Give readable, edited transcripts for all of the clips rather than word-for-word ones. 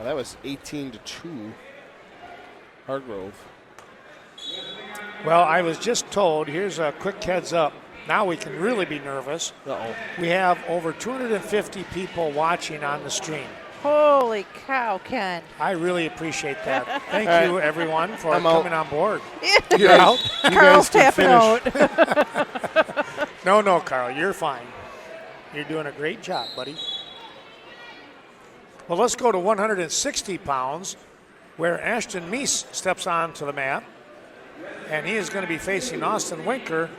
That was 18-2. Hargrove. Well, I was just told, here's a quick heads up. Now we can really be nervous. Uh-oh. We have over 250 people watching on the stream. Holy cow, Ken. I really appreciate that. Thank All you, right. everyone, for I'm out. coming on board. You're out. You Carl's guys can tapping finish. out. No, Carl, you're fine. You're doing a great job, buddy. Well, let's go to 160 pounds, where Ashton Meese steps onto the mat, and he is going to be facing Austin Winker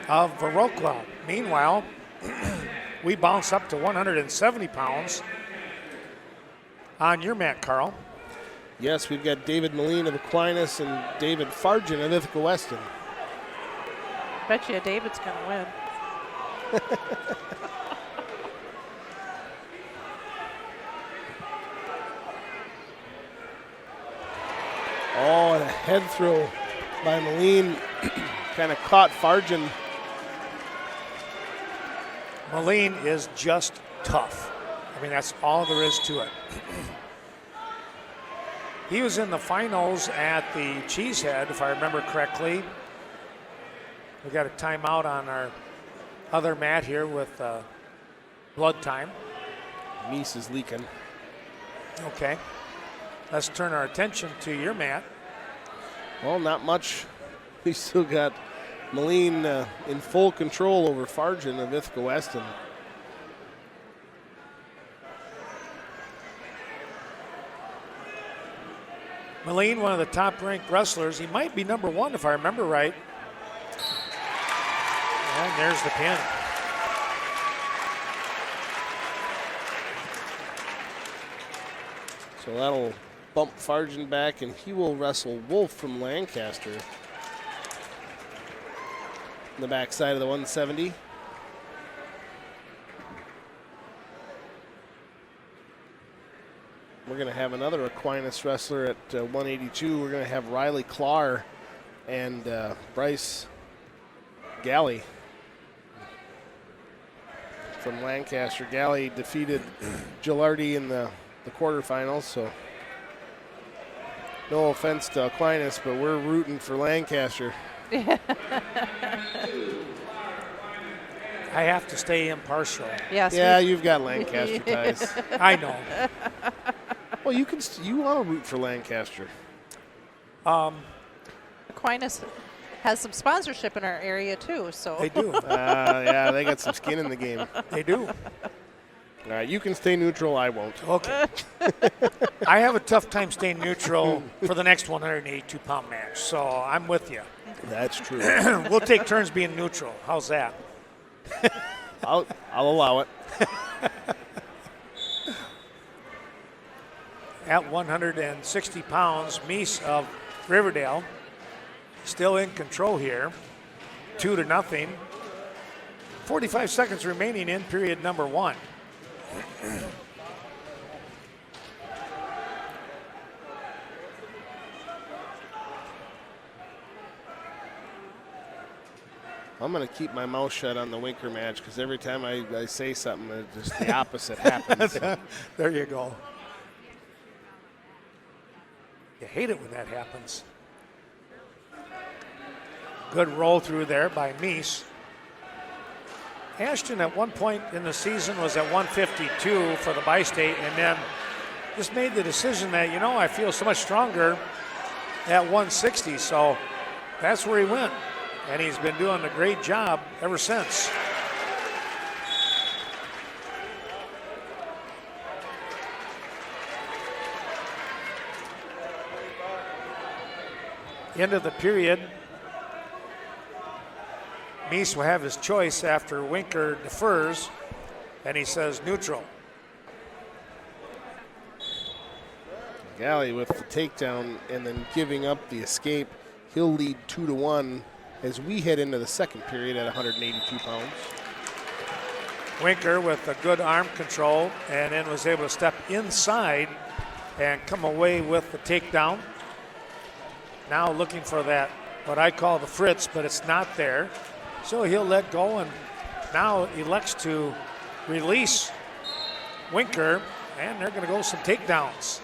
of Viroqua. Meanwhile, we bounce up to 170 pounds on your mat, Carl. Yes, we've got David Moline of Aquinas and David Farjan of Ithaca Weston. Bet you David's going to win. Oh, and a head throw by Moline kind of caught Farjan. Moline is just tough. I mean, that's all there is to it. He was in the finals at the Cheesehead, if I remember correctly. We got a timeout on our other mat here with blood time. Meese is leaking. Okay. Let's turn our attention to your mat. Well, not much. We still got Moline in full control over Farjan of Ithaca Weston. Moline, one of the top-ranked wrestlers. He might be number one, if I remember right. And there's the pin. So that'll bump Farjan back, and he will wrestle Wolf from Lancaster. On the backside of the 170. We're going to have another Aquinas wrestler at 182. We're going to have Riley Clark and Bryce Galley from Lancaster. Galley defeated Gilardi in the quarterfinals, so no offense to Aquinas, but we're rooting for Lancaster. I have to stay impartial. Yes. Yeah, you've got Lancaster ties. I know. Well, you want to root for Lancaster. Aquinas has some sponsorship in our area too, so. They do. Yeah, they got some skin in the game. They do. All right, you can stay neutral. I won't. Okay. I have a tough time staying neutral for the next 182-pound match, so I'm with you. That's true. We'll take turns being neutral. How's that? I'll allow it. At 160 pounds, Meese of Riverdale still in control here. 2-0. 45 seconds remaining in period number one. I'm going to keep my mouth shut on the Winker match because every time I say something, just the opposite happens. There you go. You hate it when that happens. Good roll through there by Meese. Ashton at one point in the season was at 152 for the bi-state, and then just made the decision that, I feel so much stronger at 160, so that's where he went. And he's been doing a great job ever since. End of the period. Meese will have his choice after Winker defers, and he says neutral. Galley with the takedown and then giving up the escape. He'll lead 2-1 as we head into the second period at 182 pounds. Winker with a good arm control and then was able to step inside and come away with the takedown. Now looking for that, what I call the Fritz, but it's not there. So he'll let go and now elects to release Winker, and they're going to go some takedowns.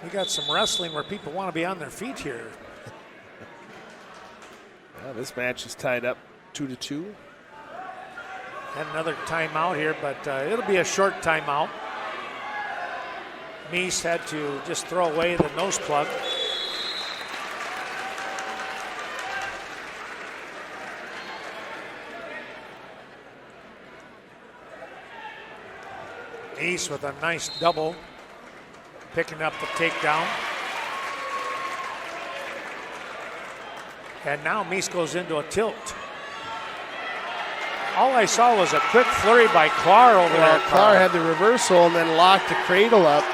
We got some wrestling where people want to be on their feet here. Well, this match is tied up 2-2. And another timeout here, but it'll be a short timeout. Meese had to just throw away the nose plug. Meese with a nice double, picking up the takedown. And now Meese goes into a tilt. All I saw was a quick flurry by Clark over there. Clark had the reversal and then locked the cradle up.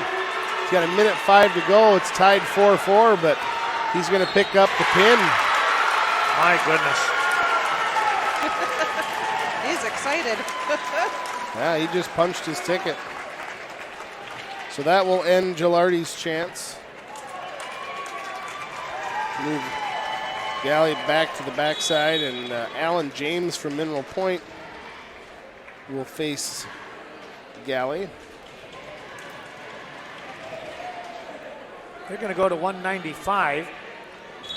He's got 1:05 to go. It's tied 4-4, but he's going to pick up the pin. My goodness. He's excited. Yeah, he just punched his ticket. So that will end Gilardi's chance. Move Galley back to the backside, and Alan James from Mineral Point will face Galley. They're going to go to 195.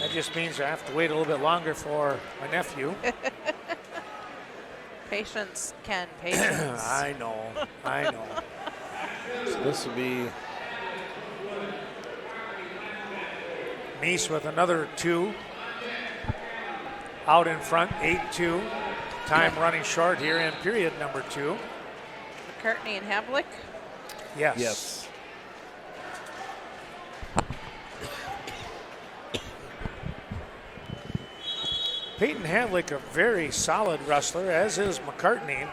That just means I have to wait a little bit longer for my nephew. Patience, Ken, patience. I know. So this will be Meese with another 2. Out in front, 8-2. Time running short here in period number 2. McCartney and Havlick. Yes. Peyton Havlick, a very solid wrestler, as is McCartney.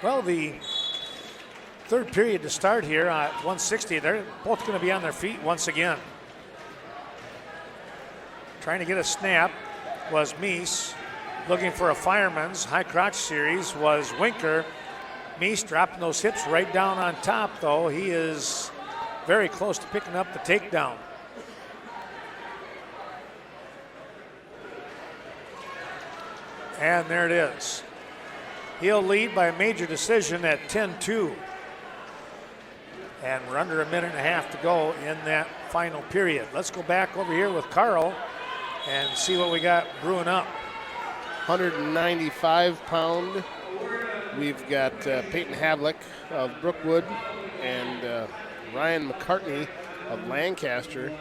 Well, the third period to start here at 160. They're both going to be on their feet once again. Trying to get a snap was Meese. Looking for a fireman's high crotch series was Winker. Meese dropping those hips right down on top, though. He is very close to picking up the takedown. And there it is. He'll lead by a major decision at 10-2. And we're under a minute and a half to go in that final period. Let's go back over here with Carl and see what we got brewing up. 195-pound. We've got Peyton Havlick of Brookwood and Ryan McCartney of Lancaster.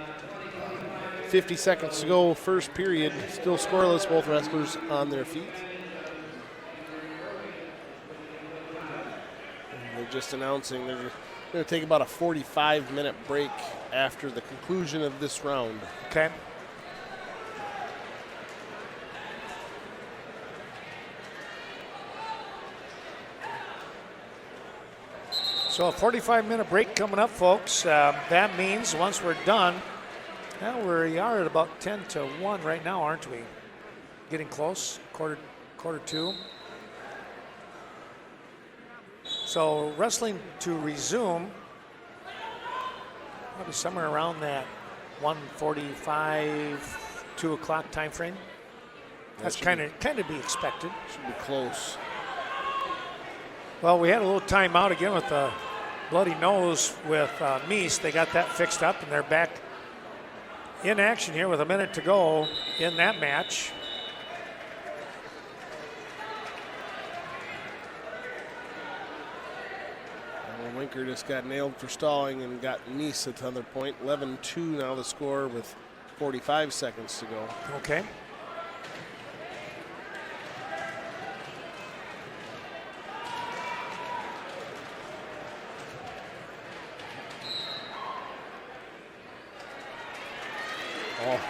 50 seconds to go, first period. Still scoreless, both wrestlers on their feet. And they're just announcing they're going to take about a 45-minute break after the conclusion of this round. Okay. So a 45-minute break coming up, folks. That means once we're done, now we are at about 10-1 right now, aren't we? Getting close, quarter 2. So wrestling to resume, probably somewhere around that 1:45, 2 o'clock time frame. That's kind of be expected. Should be close. Well, we had a little timeout again with the bloody nose with Meese. They got that fixed up, and they're back in action here with a minute to go in that match. Well, Winker just got nailed for stalling and got Meese at another point. 11-2 now the score with 45 seconds to go. Okay. Oh,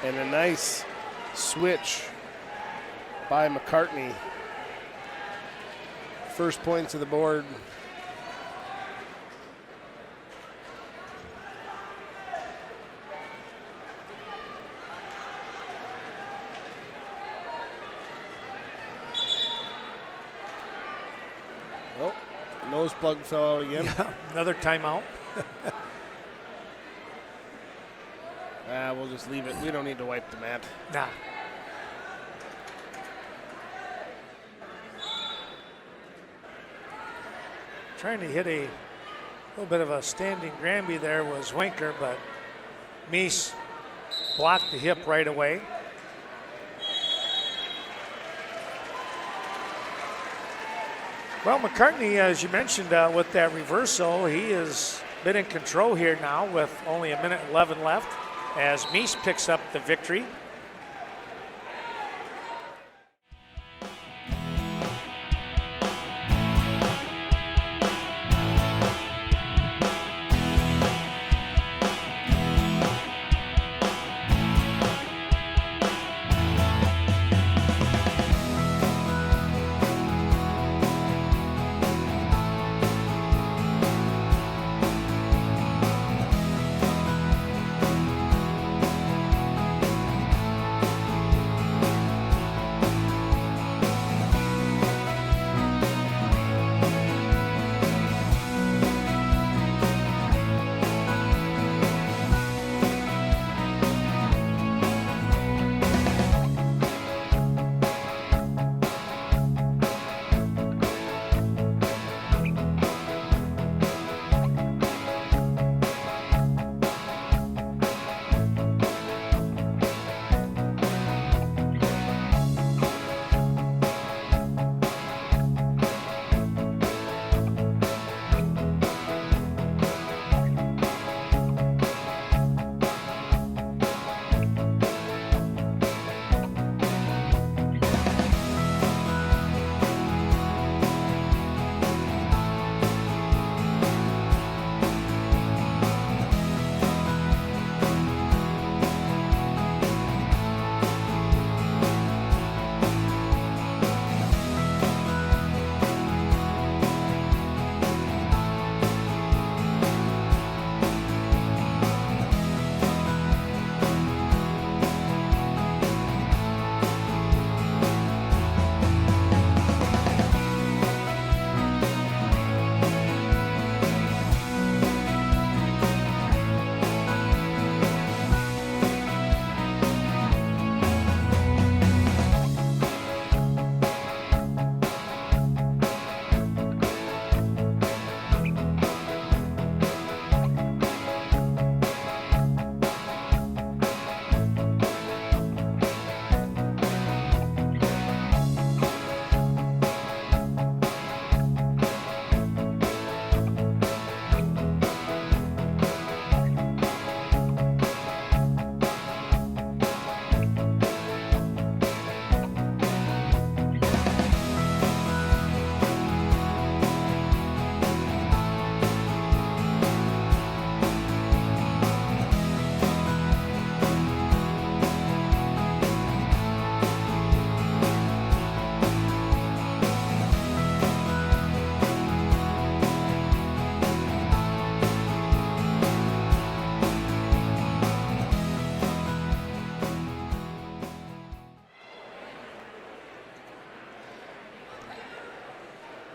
and a nice switch by McCartney. First points of the board. Oh, nose plug fell out again. Yeah, another timeout. We'll just leave it. We don't need to wipe the mat. Nah. Trying to hit a little bit of a standing Granby there was Winker, but Meese blocked the hip right away. Well, McCartney, as you mentioned, with that reversal, he has been in control here now with only 1:11 left as Meese picks up the victory.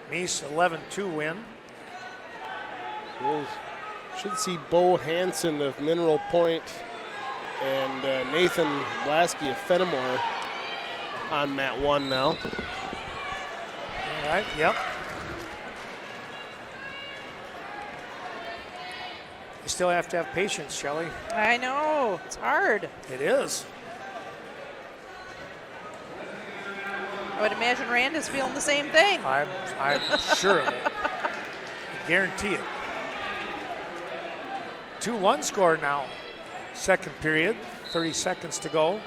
Meese 11-2 win. We'll should see Bo Hansen of Mineral Point and Nathan Blasky of Fenimore on mat 1 now. All right, yep. You still have to have patience, Shelley. I know, it's hard. It is. I would imagine Rand is feeling the same thing. I'm sure of it. I guarantee it. 2-1 score now. Second period, 30 seconds to go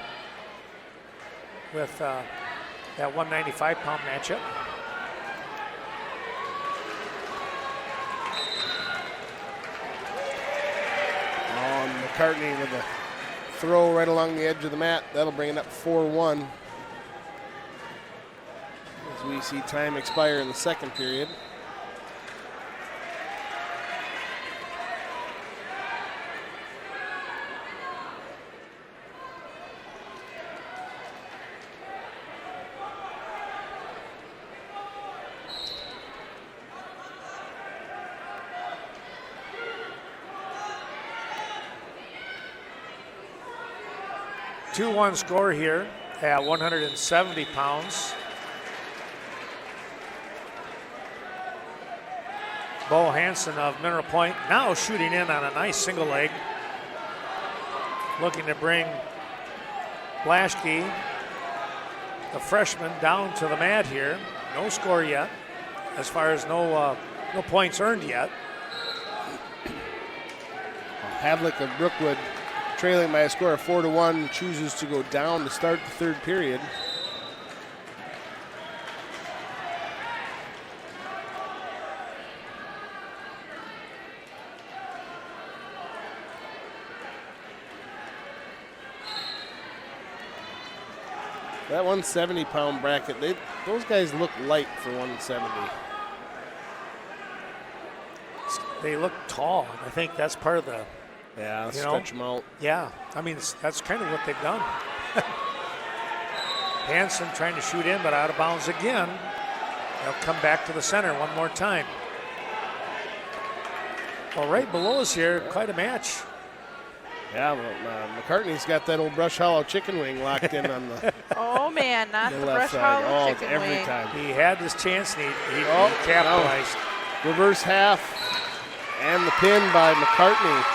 with that 195-pound matchup. McCartney with a throw right along the edge of the mat. That'll bring it up 4-1 as we see time expire in the second period. Two-one score here at 170 pounds. Bo Hansen of Mineral Point now shooting in on a nice single leg. Looking to bring Blaschke, the freshman, down to the mat here. No score yet, as far as no points earned yet. Havlick of Brookwood, trailing by a score of 4-1, chooses to go down to start the third period. That 170-pound bracket, those guys look light for 170. They look tall. I think that's part of the, Yeah, stretch them out. yeah. I mean, that's kind of what they've done. Hansen trying to shoot in, but out of bounds again. They'll come back to the center one more time. Well, right below us here, quite a match. Yeah, well, McCartney's got that old Brush Hollow chicken wing locked in on the, Oh man, not the the left Brush side. Hollow Oh, chicken every wing. time. He had his chance and he Oh, capitalized. Reverse half and the pin by McCartney.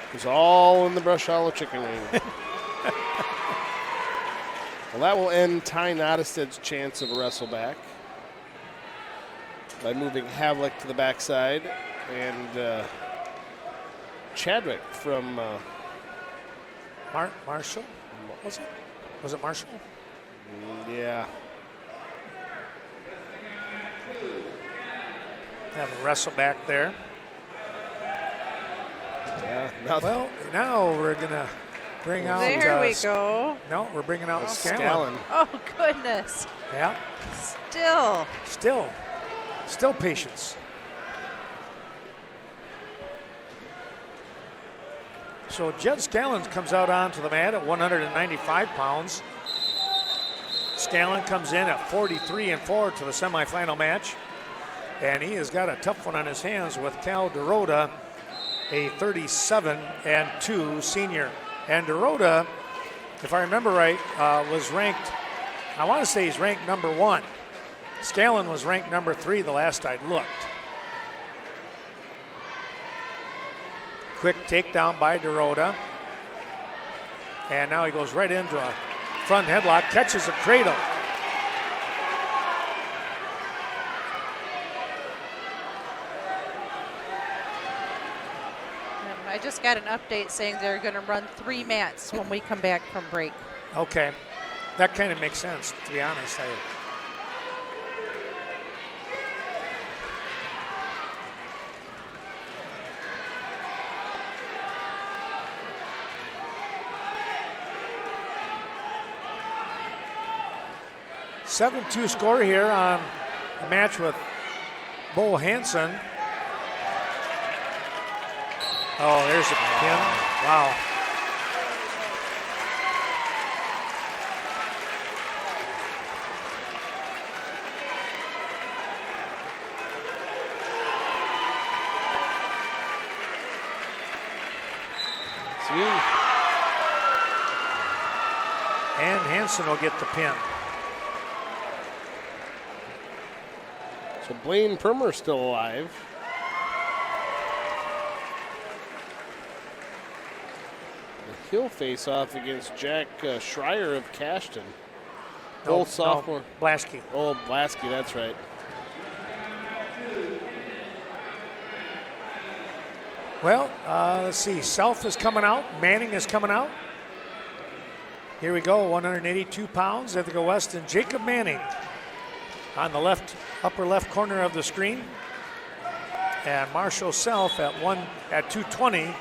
It was all in the Brush Hollow chicken wing. Well, that will end Ty Nottested's chance of a wrestle back by moving Havlick to the backside, and Chadwick from Marshall? Was it? Was it Marshall? yeah. Have a wrestle back there. Yeah, now Well, now we're going to bring out. There we go. No, we're bringing out Scallon. Scallon. Oh goodness. Yeah, still patience. So Jed Scallon comes out onto the mat at 195 pounds. Scallon comes in at 43-4 to the semifinal match. And he has got a tough one on his hands with Cal Dorota, a 37-2 senior. And Dorota, if I remember right, was ranked, I want to say he's ranked number 1. Scallon was ranked number 3 the last I looked. Quick takedown by Dorota. And now he goes right into a front headlock, catches a cradle. I just got an update saying they're going to run 3 mats when we come back from break. Okay, that kind of makes sense, to be honest. 7-2 score here on a match with Bo Hansen. Oh, there's a pin. Wow. And Hansen will get the pin. So Blaine Permer still alive. He'll face off against Jack Schreier of Cashton. Old sophomore. No, Blaschke. Oh, Blaschke, that's right. Well, let's see. Self is coming out. Manning is coming out. Here we go, 182 pounds. There they go west, and Jacob Manning on the left, upper left corner of the screen. And Marshall Self at 220.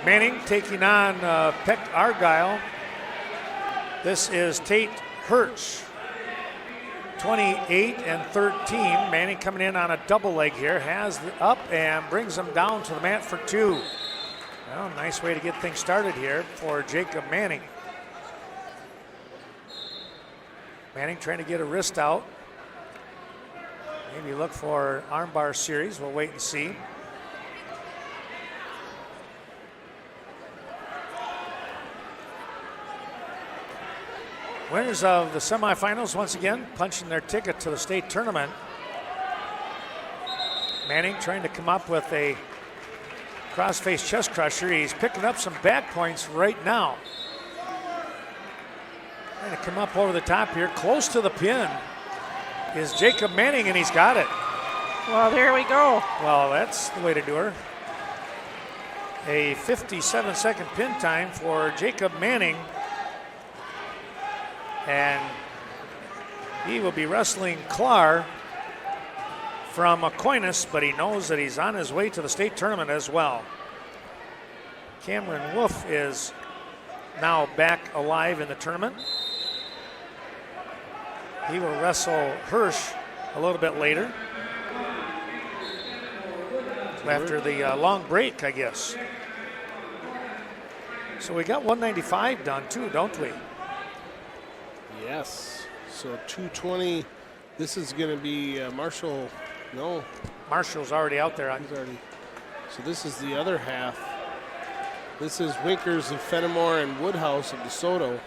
Manning taking on Peck Argyle. This is Tate Hirsch, 28 and 13. Manning coming in on a double leg here, has the up and brings him down to the mat for 2. Well, nice way to get things started here for Jacob Manning. Manning trying to get a wrist out. Maybe look for armbar series. We'll wait and see. Winners of the semifinals once again punching their ticket to the state tournament. Manning trying to come up with a cross-face chest crusher. He's picking up some back points right now. Trying to come up over the top here, close to the pin is Jacob Manning, and he's got it. Well, there we go. Well, that's the way to do her. A 57-second pin time for Jacob Manning. And he will be wrestling Clar from Aquinas, but he knows that he's on his way to the state tournament as well. Cameron Wolf is now back alive in the tournament. He will wrestle Hirsch a little bit later. After the long break, I guess. So we got 195 done too, don't we? Yes. So 220. This is going to be Marshall. No. Marshall's already out there. He's already. So this is the other half. This is Winkers of Fenimore and Woodhouse of DeSoto.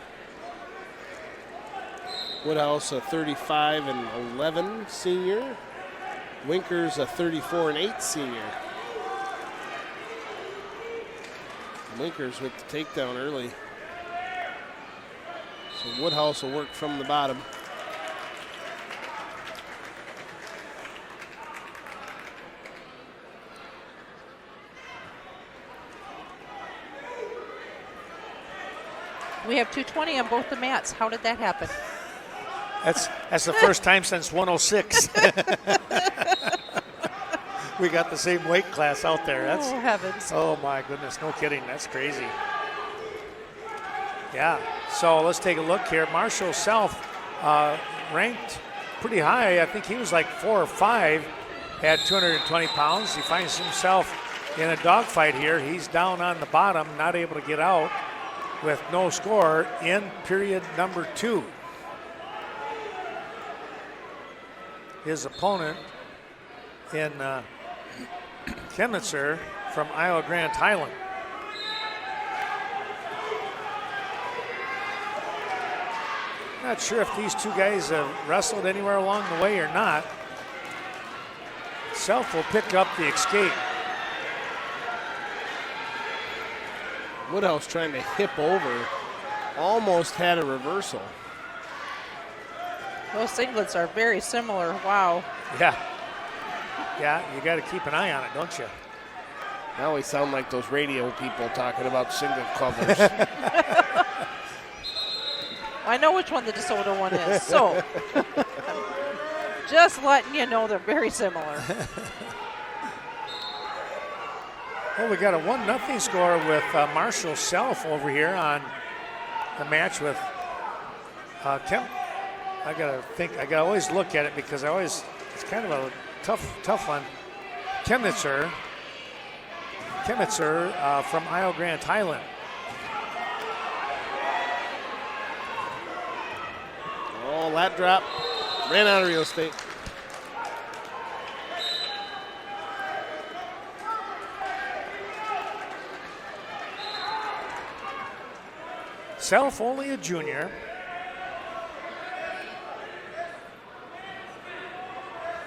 Woodhouse a 35 and 11 senior. Winkers a 34 and 8 senior. Winkers with the takedown early. So Woodhouse will work from the bottom. We have 220 on both the mats. How did that happen? That's the first time since 106. We got the same weight class out there. That's, oh, heavens. Oh, my goodness. No kidding. That's crazy. Yeah. So let's take a look here. Marshall Self ranked pretty high. I think he was like 4 or 5 at 220 pounds. He finds himself in a dogfight here. He's down on the bottom, not able to get out with no score in period number 2. His opponent in Chemnitzer from Iowa Grant Highland. Not sure if these two guys have wrestled anywhere along the way or not. Self will pick up the escape. Woodhouse trying to hip over. Almost had a reversal. Those singlets are very similar. Wow. Yeah. Yeah, you got to keep an eye on it, don't you? Now we sound like those radio people talking about singlet covers. I know which one the DeSoto one is, so just letting you know they're very similar. Well, we got a 1-0 score with Marshall Self over here on the match with Kemp. I gotta always look at it because it's kind of a tough one. Chemnitzer from Iowa Grant Highland. Oh, lat drop. Ran out of real estate. Self only a junior.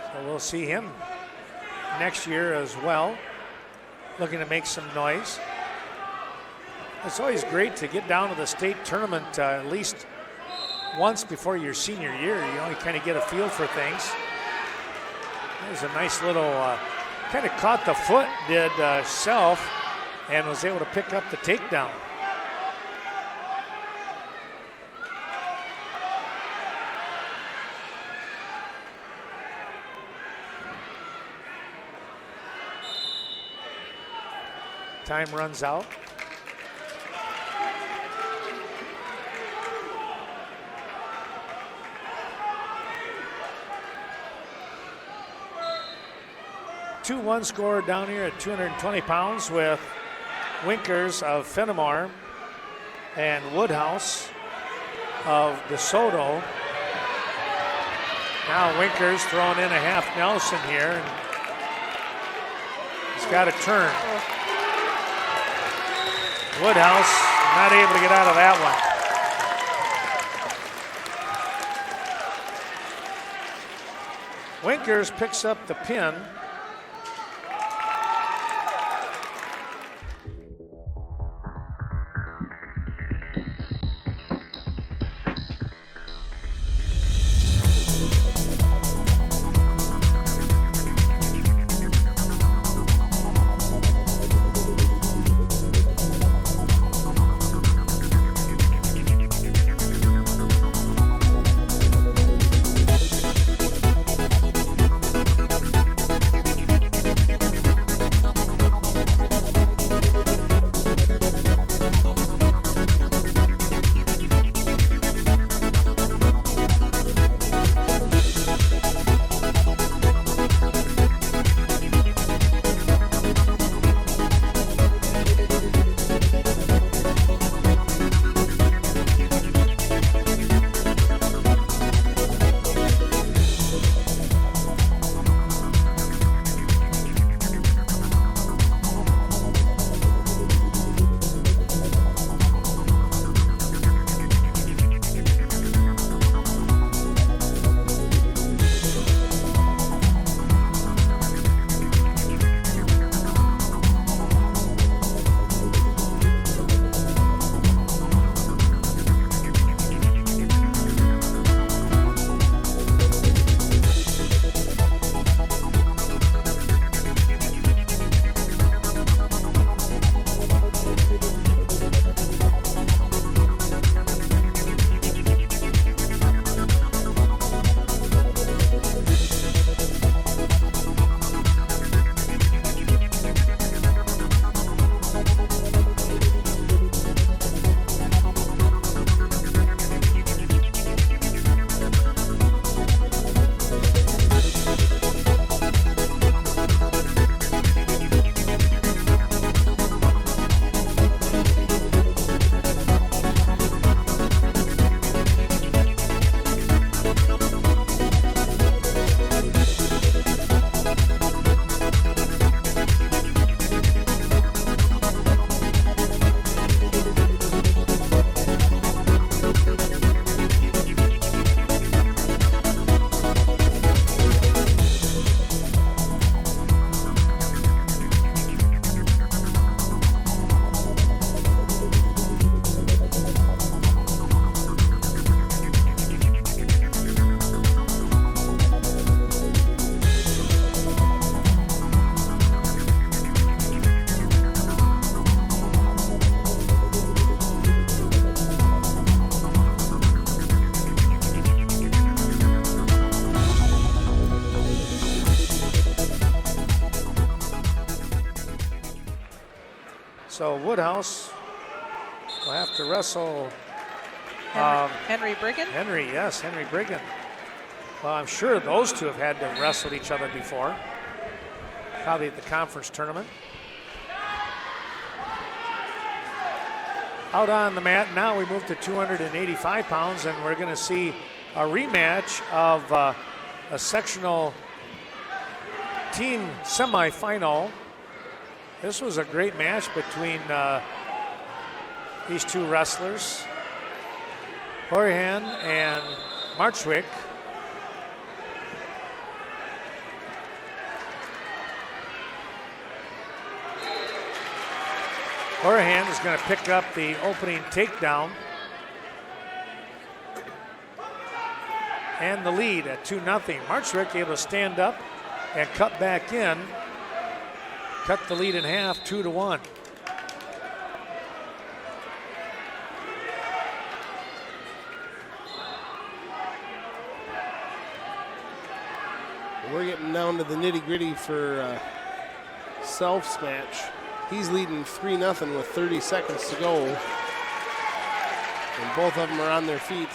So we'll see him next year as well. Looking to make some noise. It's always great to get down to the state tournament at least once before your senior year. You know, you kind of get a feel for things. There's a nice little, kind of caught the foot, did Self, and was able to pick up the takedown. Time runs out. A 2-1 score down here at 220 pounds with Winkers of Fenimore and Woodhouse of DeSoto. Now Winkers throwing in a half Nelson here. And he's got a turn. Woodhouse not able to get out of that one. Vickers picks up the pin. So Woodhouse will have to wrestle Henry Brigham? Henry Brigham. Well, I'm sure those two have had to wrestle each other before. Probably at the conference tournament. Out on the mat, now we move to 285 pounds, and we're going to see a rematch of a sectional team semifinal. This was a great match between these two wrestlers, Horahan and Marchwick. Horahan is going to pick up the opening takedown and the lead at 2-0. Marchwick able to stand up and cut back in, cut the lead in half, 2-1. We're getting down to the nitty-gritty for Self's match. He's leading 3-0 with 30 seconds to go. And both of them are on their feet.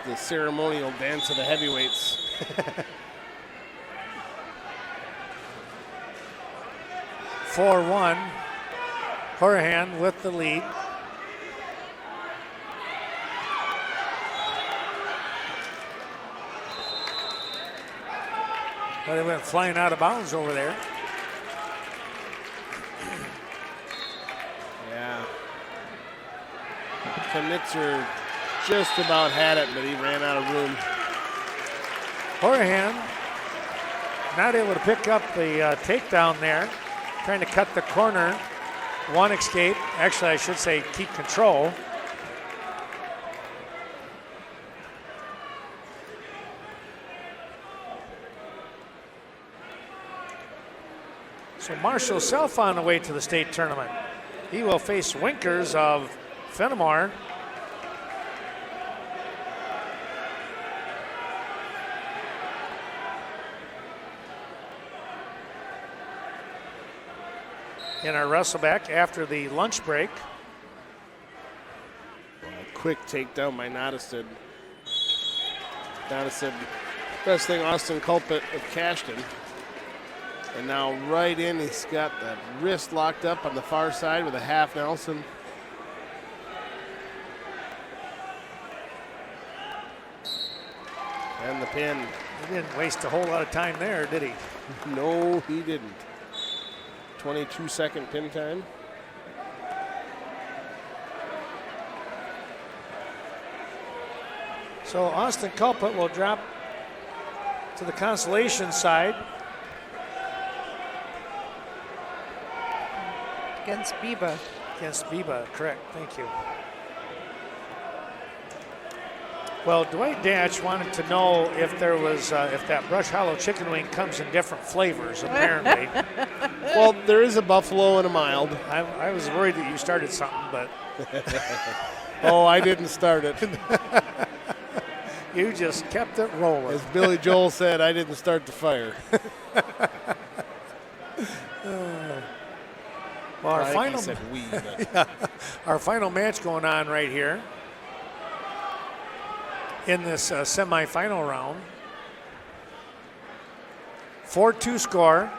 The ceremonial dance of the heavyweights. (4-1). Horahan with the lead. Well, they went flying out of bounds over there. Yeah. Knitzer just about had it, but he ran out of room. Horahan not able to pick up the takedown there, trying to cut the corner. One escape. Actually, I should say keep control. So Marshall Self on the way to the state tournament. He will face Winkers of Fenimore. In our wrestle back after the lunch break. A quick takedown by Nottestad. Nottestad wrestling Austin Culpet of Cashton. And now right in, he's got the wrist locked up on the far side with a half Nelson. And the pin. He didn't waste a whole lot of time there, did he? No, he didn't. 22-second pin time. So Austin Culpet will drop to the consolation side. Against Biba. Against Biba, correct, thank you. Well, Dwight Datch wanted to know if there was, if that Brush Hollow chicken wing comes in different flavors, apparently. Well, there is a buffalo and a mild. I was worried that you started something, but. Oh, I didn't start it. You just kept it rolling. As Billy Joel said, I didn't start the fire. Well, our I think he said we, but. yeah, our final match going on right here in this semifinal round. 4-2 score.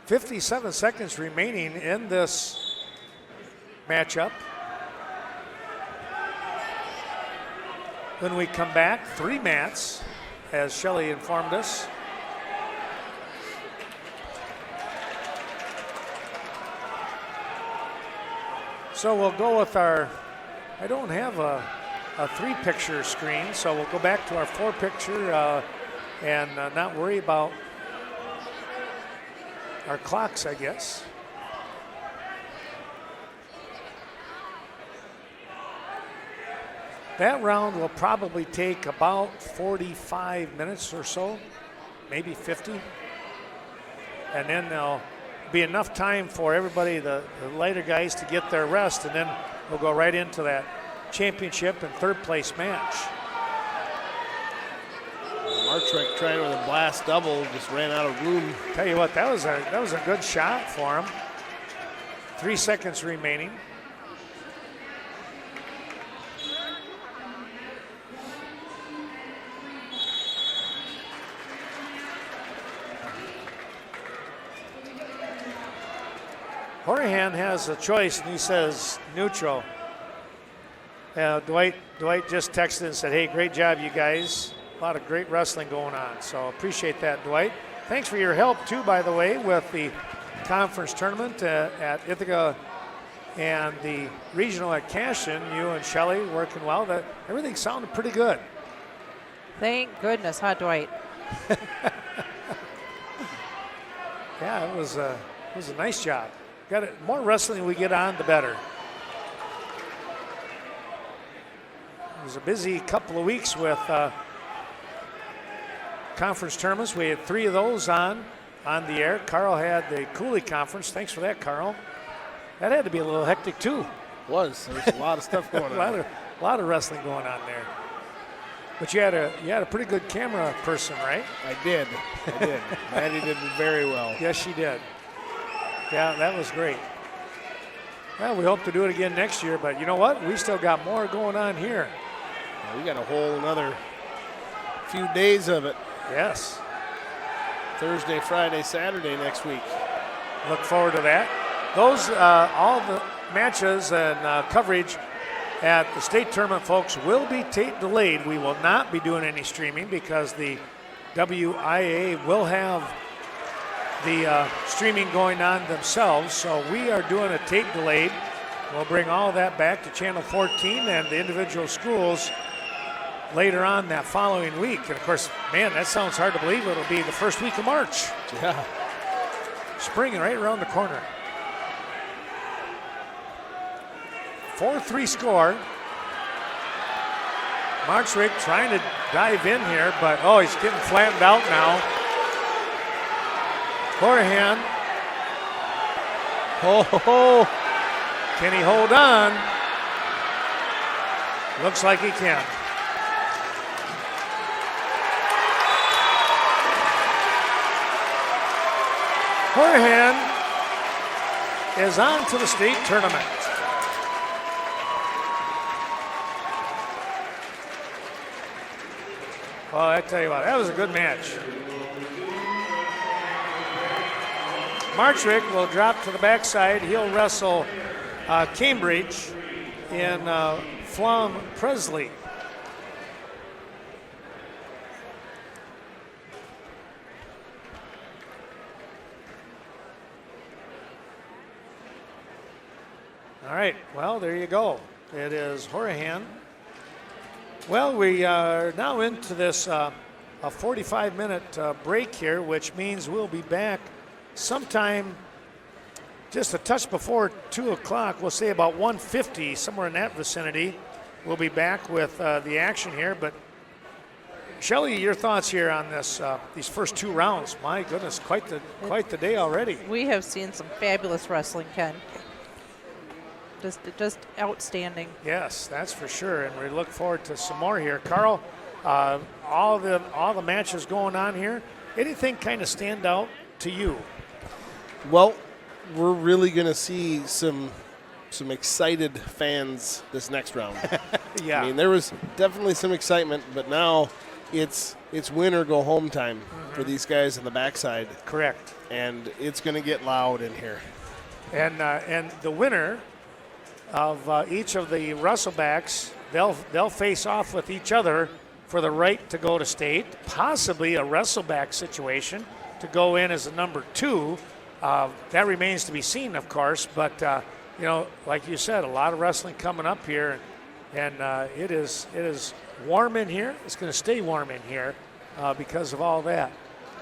.57 seconds remaining in this matchup. When we come back, 3 mats, as Shelley informed us. So we'll go with our, I don't have a 3-picture screen, so we'll go back to our 4-picture and not worry about our clocks, I guess. That round will probably take about 45 minutes or so, maybe 50. And then there'll be enough time for everybody, the lighter guys, to get their rest, and then we'll go right into that championship and 3rd place match. Martrick trying with a blast double, just ran out of room. Tell you what, that was a good shot for him. 3 seconds remaining. Horahan has a choice, and he says neutral. Dwight just texted and said, hey, great job, you guys. A lot of great wrestling going on, so appreciate that, Dwight. Thanks for your help, too, by the way, with the conference tournament at Ithaca and the regional at Cashion. You and Shelley working well. Everything sounded pretty good. Thank goodness, huh, Dwight? Yeah, it was a nice job. Got it. More wrestling we get on, the better. It was a busy couple of weeks with conference tournaments. We had 3 of those on the air. Carl had the Cooley Conference. Thanks for that, Carl. That had to be a little hectic, too. It was. There was a lot of stuff going on. A lot of wrestling going on there. But you had a pretty good camera person, right? I did. Maddie did very well. Yes, she did. Yeah, that was great. Well, we hope to do it again next year, but you know what? We still got more going on here. Yeah, we got a whole another few days of it. Yes. Thursday, Friday, Saturday next week. Look forward to that. Those matches and coverage at the state tournament, folks, will be tape delayed. We will not be doing any streaming because the WIAA will have the streaming going on themselves. So we are doing a tape delayed. We'll bring all of that back to Channel 14 and the individual schools later on that following week. And of course, man, that sounds hard to believe. It'll be the first week of March. Yeah. Spring right around the corner. 4-3 score. Marchwick trying to dive in here, but oh, he's getting flattened out now. Horahan. Oh, ho, ho. Can he hold on? Looks like he can. Horahan is on to the state tournament. Well, I tell you what, that was a good match. Marchwick will drop to the backside. He'll wrestle Cambridge in Flom Presley. All right, well, there you go. It is Horahan. Well, we are now into this a 45-minute break here, which means we'll be back sometime just a touch before 2 o'clock. We'll say about 1:50, somewhere in that vicinity. We'll be back with the action here. But Shelley, your thoughts here on this these first 2 rounds? My goodness, quite the day already. We have seen some fabulous wrestling, Ken. Just outstanding. Yes, that's for sure, and we look forward to some more here. Carl, all the matches going on here. Anything kind of stand out to you? Well, we're really going to see some excited fans this next round. Yeah. I mean, there was definitely some excitement, but now it's win or go home time for these guys on the backside. Correct. And it's going to get loud in here. And the winner of each of the wrestlebacks, they'll face off with each other for the right to go to state, possibly a wrestleback situation to go in as a number 2. That remains to be seen, of course, but you know, like you said, a lot of wrestling coming up here, and it is warm in here. It's going to stay warm in here because of all that.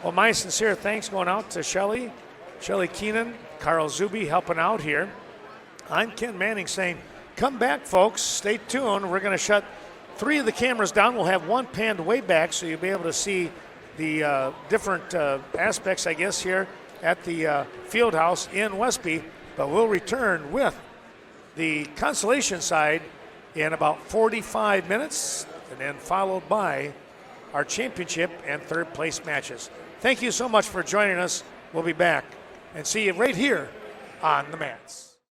Well, my sincere thanks going out to Shelley Keenan, Carl Zuby helping out here. I'm Ken Manning saying, come back, folks. Stay tuned. We're going to shut 3 of the cameras down. We'll have one panned way back so you'll be able to see the different aspects, I guess, here at the field house in Westby. But we'll return with the consolation side in about 45 minutes, and then followed by our championship and third place matches. Thank you so much for joining us. We'll be back and see you right here on the mats.